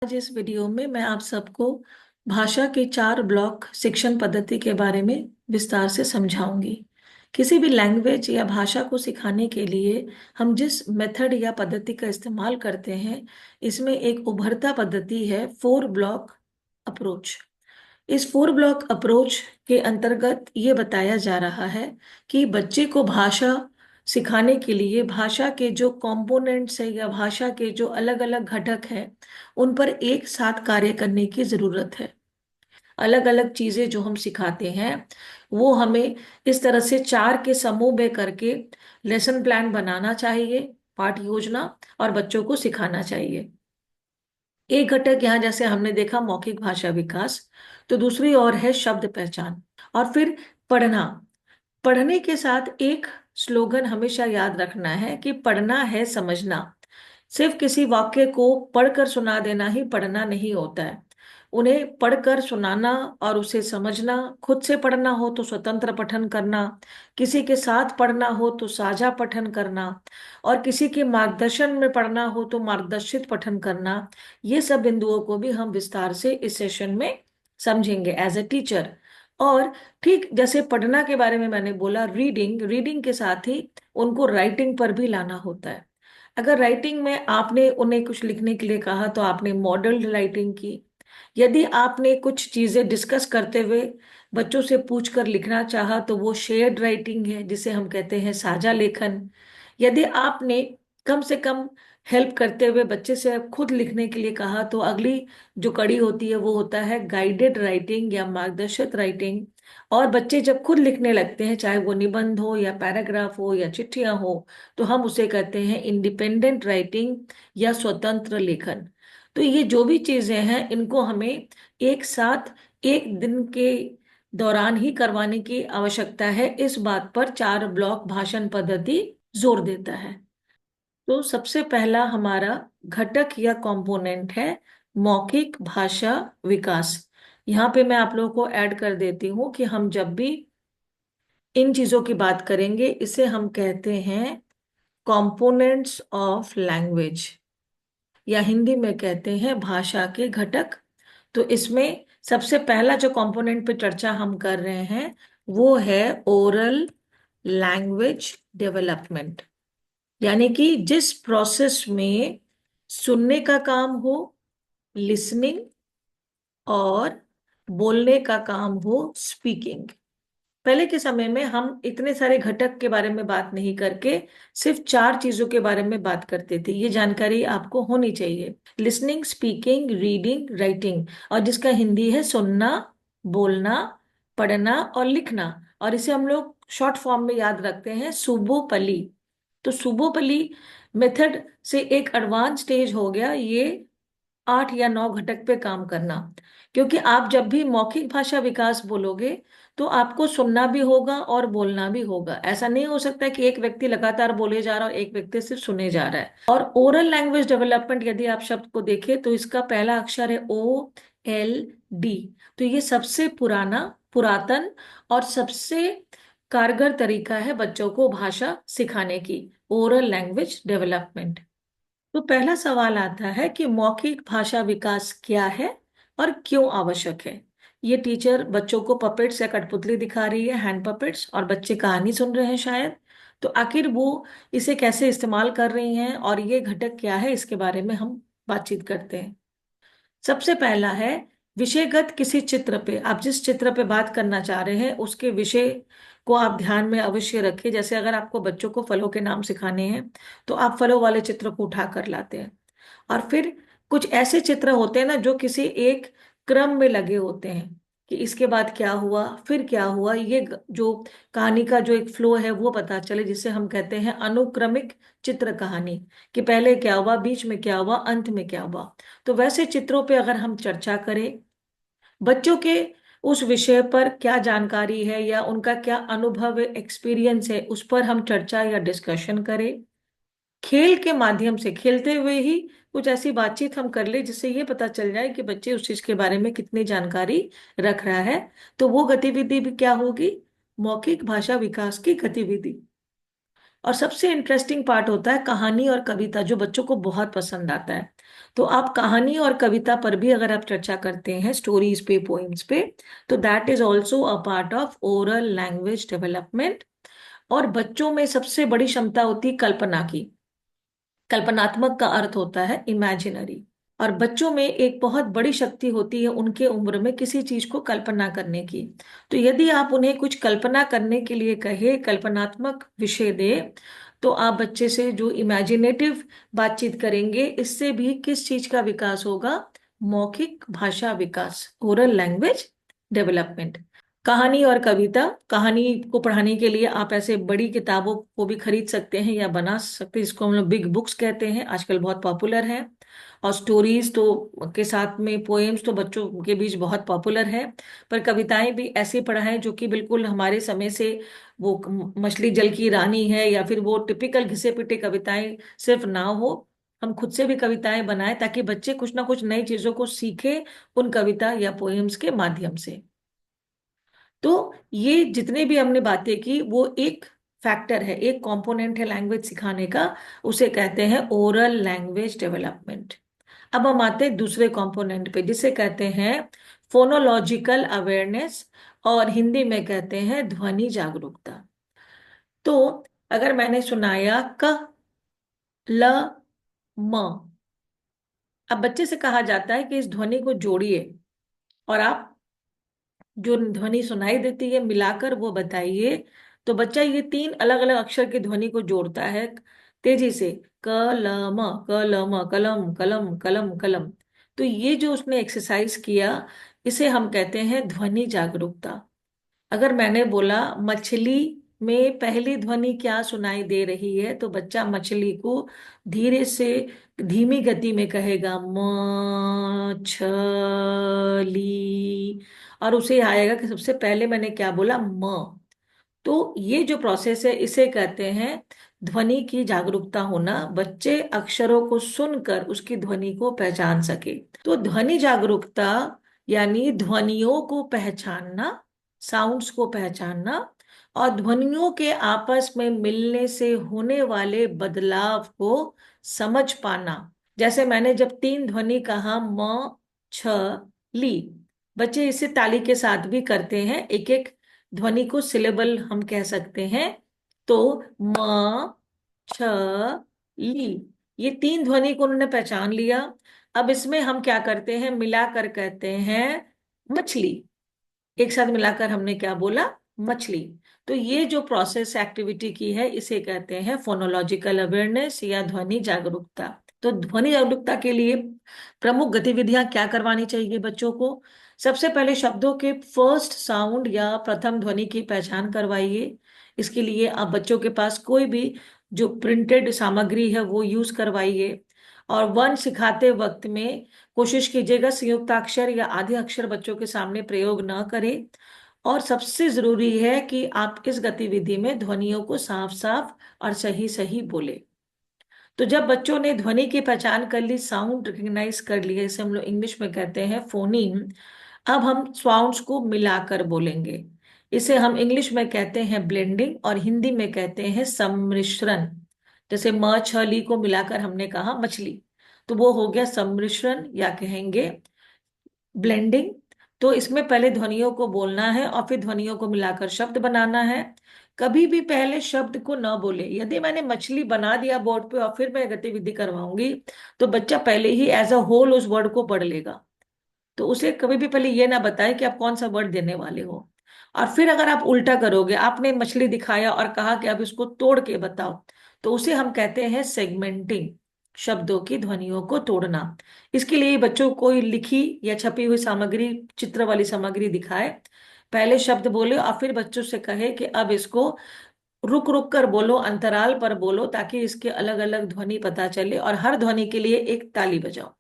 आज इस वीडियो में मैं आप सबको भाषा के 4 ब्लॉक शिक्षण पद्धति के बारे में विस्तार से समझाऊंगी। किसी भी लैंग्वेज या भाषा को सिखाने के लिए हम जिस मेथड या पद्धति का इस्तेमाल करते हैं, इसमें एक उभरता पद्धति है 4 ब्लॉक अप्रोच। इस 4 ब्लॉक अप्रोच के अंतर्गत ये बताया जा रहा है कि बच्चे को भाषा सिखाने के लिए भाषा के जो कंपोनेंट्स है या भाषा के जो अलग अलग घटक हैं, उन पर एक साथ कार्य करने की जरूरत है। अलग अलग चीजें जो हम सिखाते हैं वो हमें इस तरह से 4 के समूह में करके लेसन प्लान बनाना चाहिए, पाठ योजना, और बच्चों को सिखाना चाहिए। एक घटक यहाँ जैसे हमने देखा मौखिक भाषा विकास, तो दूसरी ओर है शब्द पहचान, और फिर पढ़ना। पढ़ने के साथ एक स्लोगन हमेशा याद रखना है कि पढ़ना है समझना। सिर्फ किसी वाक्य को पढ़कर सुना देना ही पढ़ना नहीं होता है। उन्हें पढ़कर सुनाना और उसे समझना, खुद से पढ़ना हो तो स्वतंत्र पठन करना, किसी के साथ पढ़ना हो तो साझा पठन करना, और किसी के मार्गदर्शन में पढ़ना हो तो मार्गदर्शित पठन करना। ये सब बिंदुओं को भी हम विस्तार से इस सेशन में समझेंगे एज ए टीचर। और ठीक जैसे पढ़ना के बारे में मैंने बोला, रीडिंग रीडिंग के साथ ही उनको राइटिंग पर भी लाना होता है। अगर राइटिंग में आपने उन्हें कुछ लिखने के लिए कहा तो आपने मॉडल राइटिंग की। यदि आपने कुछ चीजें डिस्कस करते हुए बच्चों से पूछकर लिखना चाहा तो वो शेयर्ड राइटिंग है, जिसे हम कहते हैं साझा लेखन। यदि आपने कम से कम हेल्प करते हुए बच्चे से खुद लिखने के लिए कहा तो अगली जो कड़ी होती है वो होता है गाइडेड राइटिंग या मार्गदर्शित राइटिंग। और बच्चे जब खुद लिखने लगते हैं, चाहे वो निबंध हो या पैराग्राफ हो या चिट्ठियां हो, तो हम उसे कहते हैं इंडिपेंडेंट राइटिंग या स्वतंत्र लेखन। तो ये जो भी चीजें हैं इनको हमें एक साथ एक दिन के दौरान ही करवाने की आवश्यकता है। इस बात पर 4 ब्लॉक भाषण पद्धति जोर देता है। तो सबसे पहला हमारा घटक या कंपोनेंट है मौखिक भाषा विकास। यहाँ पे मैं आप लोगों को ऐड कर देती हूँ कि हम जब भी इन चीजों की बात करेंगे इसे हम कहते हैं कंपोनेंट्स ऑफ लैंग्वेज, या हिंदी में कहते हैं भाषा के घटक। तो इसमें सबसे पहला जो कंपोनेंट पे चर्चा हम कर रहे हैं वो है ओरल लैंग्वेज डेवलपमेंट। यानी कि जिस प्रोसेस में सुनने का काम हो, लिसनिंग, और बोलने का काम हो, स्पीकिंग। पहले के समय में हम इतने सारे घटक के बारे में बात नहीं करके सिर्फ 4 चीजों के बारे में बात करते थे। ये जानकारी आपको होनी चाहिए: लिसनिंग, स्पीकिंग, रीडिंग, राइटिंग, और जिसका हिंदी है सुनना, बोलना, पढ़ना और लिखना। और इसे हम लोग शॉर्ट फॉर्म में याद रखते हैं सुबोपली। तो सुबोपली मेथड से एक एडवांस स्टेज हो गया ये 8 या 9 घटक पे काम करना। क्योंकि आप जब भी मौखिक भाषा विकास बोलोगे तो आपको सुनना भी होगा और बोलना भी होगा। ऐसा नहीं हो सकता कि एक व्यक्ति लगातार बोले जा रहा है और एक व्यक्ति सिर्फ सुने जा रहा है। और ओरल लैंग्वेज डेवलपमेंट, यदि आप शब्द को देखें तो इसका पहला अक्षर है OLD। तो ये सबसे पुरातन और सबसे कारगर तरीका है बच्चों को भाषा सिखाने की, ओरल लैंग्वेज डेवलपमेंट। तो पहला सवाल आता है कि मौखिक भाषा विकास क्या है और क्यों आवश्यक है। ये टीचर बच्चों को पपेट्स या कठपुतली दिखा रही है, हैंड पपेट्स, और बच्चे कहानी सुन रहे हैं शायद। तो आखिर वो इसे कैसे इस्तेमाल कर रही हैं और ये घटक क्या है, इसके बारे में हम बातचीत करते हैं। सबसे पहला है विषयगत। किसी चित्र पे, आप जिस चित्र पे बात करना चाह रहे हैं उसके विषय को आप ध्यान में अवश्य रखें। जैसे अगर आपको बच्चों को फलों के नाम सिखाने हैं तो आप फलों वाले चित्र को उठा कर लाते हैं, और फिर कुछ ऐसे चित्र होते हैं ना जो किसी एक क्रम में लगे होते हैं कि इसके बाद क्या हुआ फिर क्या हुआ। ये जो कहानी का जो एक फ्लो है वो पता चले, जिसे हम कहते हैं अनुक्रमिक चित्र कहानी, कि पहले क्या हुआ, बीच में क्या हुआ, अंत में क्या हुआ। तो वैसे चित्रों पे अगर हम चर्चा करें, बच्चों के उस विषय पर क्या जानकारी है या उनका क्या अनुभव एक्सपीरियंस है उस पर हम चर्चा या डिस्कशन करें। खेल के माध्यम से, खेलते हुए ही कुछ ऐसी बातचीत हम कर ले जिससे ये पता चल जाए कि बच्चे उस चीज के बारे में कितनी जानकारी रख रहा है। तो वो गतिविधि भी क्या होगी, मौखिक भाषा विकास की गतिविधि। और सबसे इंटरेस्टिंग पार्ट होता है कहानी और कविता, जो बच्चों को बहुत पसंद आता है। तो आप कहानी और कविता पर भी अगर आप चर्चा करते हैं, स्टोरीज पे, पोइम्स पे, तो that is also a part of oral language development. और बच्चों में सबसे बड़ी क्षमता होती है कल्पना की। कल्पनात्मक का अर्थ होता है इमेजिनरी। और बच्चों में एक बहुत बड़ी शक्ति होती है उनके उम्र में किसी चीज को कल्पना करने की। तो यदि आप उन्हें कुछ कल्पना करने के लिए कहे, कल्पनात्मक विषय दे, तो आप बच्चे से जो इमेजिनेटिव बातचीत करेंगे, इससे भी किस चीज का विकास होगा? मौखिक भाषा विकास, ओरल लैंग्वेज डेवलपमेंट। कहानी और कविता, कहानी को पढ़ाने के लिए आप ऐसे बड़ी किताबों को भी खरीद सकते हैं या बना सकते हैं, जिसको हम लोग बिग बुक्स कहते हैं, आजकल बहुत पॉपुलर है। और स्टोरीज तो के साथ में पोएम्स तो बच्चों के बीच बहुत पॉपुलर है। पर कविताएं भी ऐसे पढ़ाएं जो कि बिल्कुल हमारे समय से, वो मछली जल की रानी है या फिर वो टिपिकल घिसे पिटे कविताएं सिर्फ ना हो। हम खुद से भी कविताएं बनाएं ताकि बच्चे कुछ ना कुछ नई चीजों को सीखे उन कविता या पोएम्स के माध्यम से। तो ये जितने भी हमने बातें की, वो एक फैक्टर है, एक कंपोनेंट है लैंग्वेज सिखाने का। उसे कहते हैं ओरल लैंग्वेज डेवलपमेंट। अब हम आते हैं दूसरे कंपोनेंट पे, जिसे कहते हैं फोनोलॉजिकल अवेयरनेस, और हिंदी में कहते हैं ध्वनि जागरूकता। तो अगर मैंने सुनाया क, ल, म, अब बच्चे से कहा जाता है कि इस ध्वनि को जोड़िए, और आप जो ध्वनि सुनाई देती है मिलाकर वो बताइए। तो बच्चा ये तीन अलग अलग अक्षर की ध्वनि को जोड़ता है तेजी से, कलम कलम कलम कलम कलम कलम। तो ये जो उसने एक्सरसाइज किया, इसे हम कहते हैं ध्वनि जागरूकता। अगर मैंने बोला मछली में पहली ध्वनि क्या सुनाई दे रही है, तो बच्चा मछली को धीरे से, धीमी गति में कहेगा मछली, और उसे आएगा कि सबसे पहले मैंने क्या बोला, म। तो ये जो प्रोसेस है, इसे कहते हैं ध्वनि की जागरूकता होना। बच्चे अक्षरों को सुनकर उसकी ध्वनि को पहचान सके। तो ध्वनि जागरूकता यानी ध्वनियों को पहचानना, साउंड्स को पहचानना, और ध्वनियों के आपस में मिलने से होने वाले बदलाव को समझ पाना। जैसे मैंने जब तीन ध्वनि कहा, म, छ, ली, बच्चे इसे ताली के साथ भी करते हैं। एक एक ध्वनि को सिलेबल हम कह सकते हैं। तो म, छ, ली, ये तीन ध्वनि को उन्होंने पहचान लिया। अब इसमें हम क्या करते हैं, मिलाकर कहते हैं मछली। एक साथ मिलाकर हमने क्या बोला, मछली। तो ये जो प्रोसेस एक्टिविटी की है, इसे कहते हैं फोनोलॉजिकल अवेयरनेस या ध्वनि जागरूकता। तो ध्वनि जागरूकता के लिए प्रमुख गतिविधियां क्या करवानी चाहिए बच्चों को? सबसे पहले शब्दों के फर्स्ट साउंड या प्रथम ध्वनि की पहचान करवाइए। इसके लिए आप बच्चों के पास कोई भी जो प्रिंटेड सामग्री है वो यूज करवाइए। और वन सिखाते वक्त में कोशिश कीजिएगा संयुक्ताक्षर या आधे अक्षर बच्चों के सामने प्रयोग न करें। और सबसे जरूरी है कि आप इस गतिविधि में ध्वनियों को साफ साफ और सही सही बोले। तो जब बच्चों ने ध्वनि की पहचान कर ली, साउंड रिकग्नाइज कर लिया, इसे हम लोग इंग्लिश में कहते हैं फोनीम, अब हम साउंड्स को मिलाकर बोलेंगे। इसे हम इंग्लिश में कहते हैं ब्लेंडिंग और हिंदी में कहते हैं सम्मिश्रण। जैसे म, छ, ली को मिलाकर हमने कहा मछली, तो वो हो गया सम्मिश्रण या कहेंगे ब्लेंडिंग। तो इसमें पहले ध्वनियों को बोलना है और फिर ध्वनियों को मिलाकर शब्द बनाना है। कभी भी पहले शब्द को न बोले। यदि मैंने मछली बना दिया बोर्ड पे और फिर मैं गतिविधि करवाऊंगी, तो बच्चा पहले ही एज अ होल उस वर्ड को पढ़ लेगा। तो उसे कभी भी पहले ये ना बताए कि आप कौन सा वर्ड देने वाले हो। और फिर अगर आप उल्टा करोगे, आपने मछली दिखाया और कहा कि अब इसको तोड़ के बताओ, तो उसे हम कहते हैं सेगमेंटिंग, शब्दों की ध्वनियों को तोड़ना। इसके लिए बच्चों को कोई लिखी या छपी हुई सामग्री, चित्र वाली सामग्री दिखाए, पहले शब्द बोले और फिर बच्चों से कहे कि अब इसको रुक रुक कर बोलो, अंतराल पर बोलो, ताकि इसके अलग अलग ध्वनि पता चले, और हर ध्वनि के लिए एक ताली बजाओ।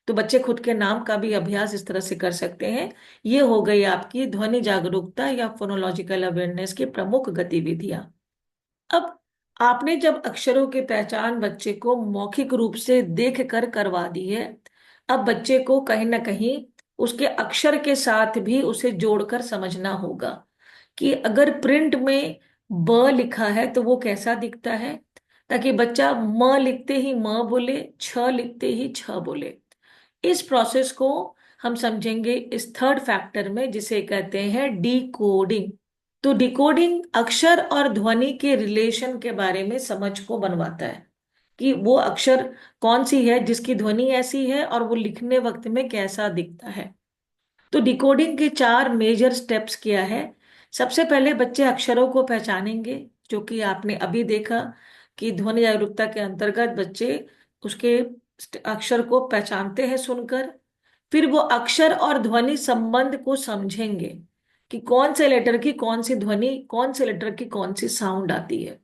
तो बच्चे खुद के नाम का भी अभ्यास इस तरह से कर सकते हैं। ये हो गई आपकी ध्वनि जागरूकता या फोनोलॉजिकल अवेयरनेस की प्रमुख गतिविधियां। अब आपने जब अक्षरों की पहचान बच्चे को मौखिक रूप से देख कर करवा दी है, अब बच्चे को कहीं ना कहीं उसके अक्षर के साथ भी उसे जोड़कर समझना होगा कि अगर प्रिंट में ब लिखा है तो वो कैसा दिखता है, ताकि बच्चा म लिखते ही म बोले, छ लिखते ही छ बोले। इस प्रोसेस को हम समझेंगे इस थर्ड फैक्टर में, जिसे कहते हैं डिकोडिंग। तो डिकोडिंग अक्षर और ध्वनि के रिलेशन के बारे में समझ को बनवाता है, कि वो अक्षर कौन सी है जिसकी ध्वनि ऐसी है और वो लिखने वक्त में कैसा दिखता है। तो डिकोडिंग के चार मेजर स्टेप्स क्या है। सबसे पहले बच्चे अक्षरों को पहचानेंगे, जो कि आपने अभी देखा कि ध्वनि जागरूकता के अंतर्गत बच्चे उसके अक्षर को पहचानते हैं सुनकर। फिर वो अक्षर और ध्वनि संबंध को समझेंगे, कि कौन से लेटर की कौन सी ध्वनि, कौन से लेटर की कौन सी साउंड आती है।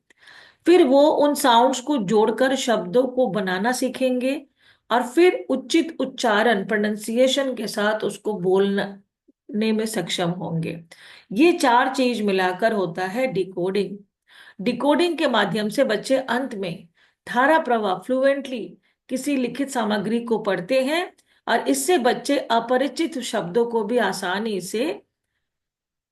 फिर वो उन साउंड्स को जोड़कर शब्दों को बनाना सीखेंगे, और फिर उचित उच्चारण प्रोनाउंसिएशन के साथ उसको बोलने में सक्षम होंगे। ये चार चीज मिलाकर होता है डिकोडिंग। डिकोडिंग के माध्यम से बच्चे अंत में धारा प्रवाह फ्लुएंटली किसी लिखित सामग्री को पढ़ते हैं, और इससे बच्चे अपरिचित शब्दों को भी आसानी से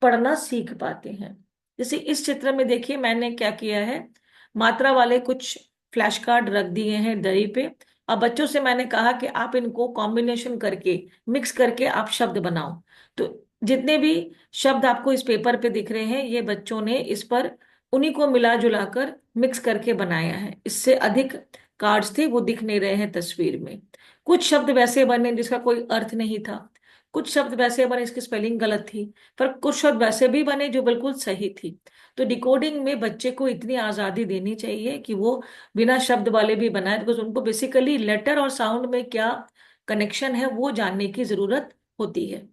पढ़ना सीख पाते हैं। जैसे इस चित्र में देखिए मैंने क्या किया है, मात्रा वाले कुछ फ्लैश कार्ड रख दिए हैं दरी पे। अब बच्चों से मैंने कहा कि आप इनको कॉम्बिनेशन करके, मिक्स करके आप शब्द बनाओ। तो जितने भी शब्द आपको इस पेपर पे दिख रहे हैं, ये बच्चों ने इस पर उन्हीं को मिला जुला कर मिक्स करके बनाया है। इससे अधिक कार्ड्स थे, वो दिख नहीं रहे हैं तस्वीर में। कुछ शब्द वैसे बने जिसका कोई अर्थ नहीं था, कुछ शब्द वैसे बने इसकी स्पेलिंग गलत थी, पर कुछ शब्द वैसे भी बने जो बिल्कुल सही थी। तो डिकोडिंग में बच्चे को इतनी आजादी देनी चाहिए कि वो बिना शब्द वाले भी बनाए, बिकॉज उनको बेसिकली लेटर और साउंड में क्या कनेक्शन है वो जानने की जरूरत होती है।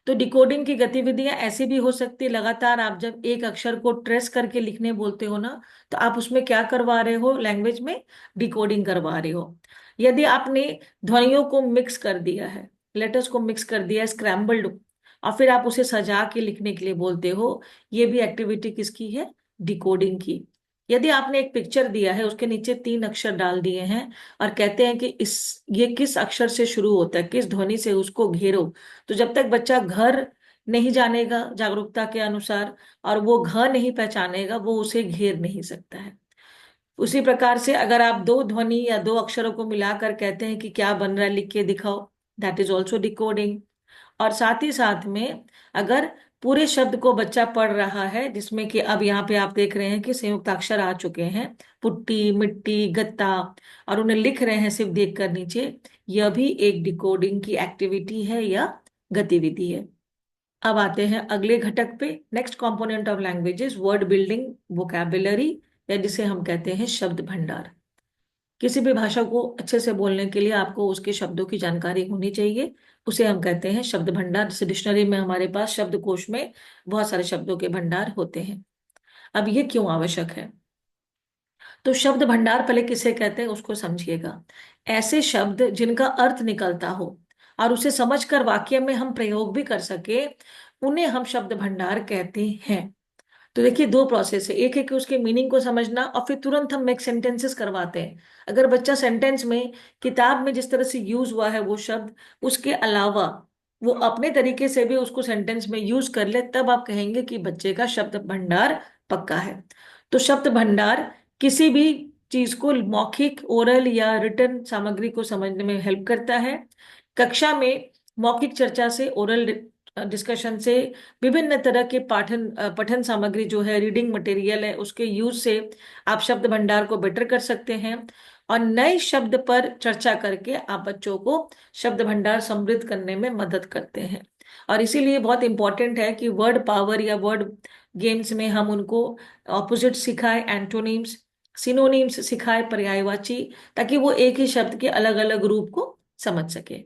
तो डिकोडिंग की गतिविधियां ऐसी भी हो सकती है, लगातार आप जब एक अक्षर को ट्रेस करके लिखने बोलते हो ना, तो आप उसमें क्या करवा रहे हो, लैंग्वेज में डिकोडिंग करवा रहे हो। यदि आपने ध्वनियों को मिक्स कर दिया है, लेटर्स को मिक्स कर दिया है स्क्रैम्बल्ड, और फिर आप उसे सजा के लिखने के लिए बोलते हो, ये भी एक्टिविटी किसकी है, डिकोडिंग की। यदि आपने एक पिक्चर दिया है, उसके नीचे तीन अक्षर डाल दिए हैं, और कहते हैं कि इस ये किस अक्षर से शुरू होता है, किस ध्वनि से, उसको घेरो। तो जब तक बच्चा घर नहीं जानेगा जागरूकता के अनुसार, और वो घ नहीं पहचानेगा, वो उसे घेर नहीं सकता है। उसी प्रकार से अगर आप दो ध्वनि या दो अक्षरों को मिलाकर कहते हैं कि क्या बन रहा है लिख के दिखाओ, दैट इज ऑल्सो डिकोडिंग। और साथ ही साथ में अगर पूरे शब्द को बच्चा पढ़ रहा है, जिसमें कि अब यहाँ पे आप देख रहे हैं कि संयुक्त अक्षर आ चुके हैं, पुट्टी, मिट्टी, गत्ता, और उन्हें लिख रहे हैं सिर्फ देख कर नीचे, यह भी एक डिकोडिंग की एक्टिविटी है या गतिविधि है। अब आते हैं अगले घटक पे। Next component of language is word building, vocabulary, या जिसे हम कहते हैं शब्द भंडार। किसी भी भाषा को अच्छे से बोलने के लिए आपको उसके शब्दों की जानकारी होनी चाहिए, उसे हम कहते हैं शब्द भंडार। जैसे डिक्शनरी में हमारे पास शब्दकोश में बहुत सारे शब्दों के भंडार होते हैं। अब ये क्यों आवश्यक है, तो शब्द भंडार पहले किसे कहते हैं उसको समझिएगा। ऐसे शब्द जिनका अर्थ निकलता हो और उसे समझकर वाक्य में हम प्रयोग भी कर सके, उन्हें हम शब्द भंडार कहते हैं। तो देखिए दो प्रोसेस है, एक है कि उसके मीनिंग को समझना, और फिर तुरंत हम मेक सेंटेंसेस करवाते हैं। अगर बच्चा सेंटेंस में, किताब में जिस तरह से यूज हुआ है वो शब्द, उसके अलावा वो अपने तरीके से भी उसको सेंटेंस में यूज कर ले, तब आप कहेंगे कि बच्चे का शब्द भंडार पक्का है। तो शब्द भंडार किसी भी चीज को, मौखिक, ओरल या रिटन सामग्री को समझने में हेल्प करता है। कक्षा में मौखिक चर्चा से, ओरल डिस्कशन से, विभिन्न तरह के पठन सामग्री जो है, रीडिंग मटेरियल है, उसके यूज से आप शब्द भंडार को बेटर कर सकते हैं। और नए शब्द पर चर्चा करके आप बच्चों को शब्द भंडार समृद्ध करने में मदद करते हैं। और इसीलिए बहुत इंपॉर्टेंट है कि वर्ड पावर या वर्ड गेम्स में हम उनको ऑपोजिट सिखाए, एंटोनिम्स, सिनोनिम्स सिखाए, पर्यायवाची, ताकि वो एक ही शब्द के अलग अलग रूप को समझ सके।